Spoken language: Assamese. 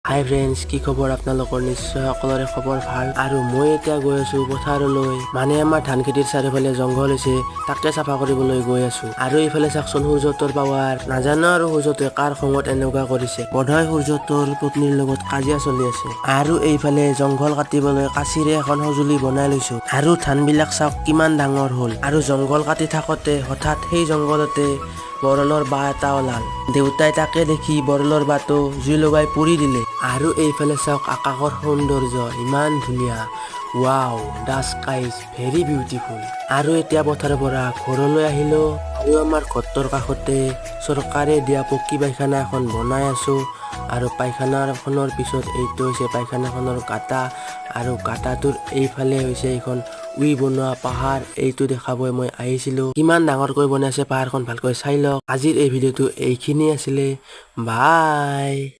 হাই ফ্ৰেণ্ডছ, কি খবৰ আপোনালোকৰ? নিশ্চয় সকলোৰে খবৰ ভাল। আৰু মই এতিয়া গৈ আছো পথাৰলৈ। মানে আমাৰ ধান খেতিৰ চাৰিওফালে জংঘল হৈছে, তাকে চাফা কৰিবলৈ গৈ আছো। আৰু এইফালে চাওকচোন সূৰ্যটোৰ পাৱাৰ। নাজানো আৰু সূৰ্যটোৱে কাৰ খঙত এনেকুৱা কৰিছে। বোধহয় সূৰ্যটোৰ পত্নীৰ লগত কাজিয়া চলি আছে। আৰু এইফালে জংঘল কাটিবলৈ কাচিৰে এখন সঁজুলি বনাই লৈছো। আৰু ধান বিলাক চাওক কিমান ডাঙৰ হ'ল। আৰু জংঘল কাটি থাকোতে হঠাৎ সেই জংঘলতে বৰলৰ বাঁহ এটা ওলাল। দেউতাই তাকে দেখি বৰলৰ বাঁহটো জুই লগাই পুৰি দিলে। আৰু এইফালে চাওক আকাশৰ সৌন্দৰ্য ইমান ধুনীয়া। Wow, the sky is very beautiful. আৰু এতিয়া পথাৰৰ পৰা ঘৰলৈ আহিলো। আৰু আমাৰ ঘৰটোৰ কাষতে চৰকাৰে দিয়া পকী পায়খানা এখন বনাই আছো। আৰু পায়খানাখনৰ পিছত এইটো হৈছে পায়খানাখনৰ গাঁটা। আৰু গাঁটাটোৰ এইফালে হৈছে এইখন উই বনোৱা পাহাৰ। এইটো দেখাবই মই আহিছিলো। কিমান ডাঙৰকৈ বনাইছে পাহাৰখন ভালকৈ চাই লওক। আজিৰ এই ভিডিঅ'টো এইখিনি আছিলে। বাই।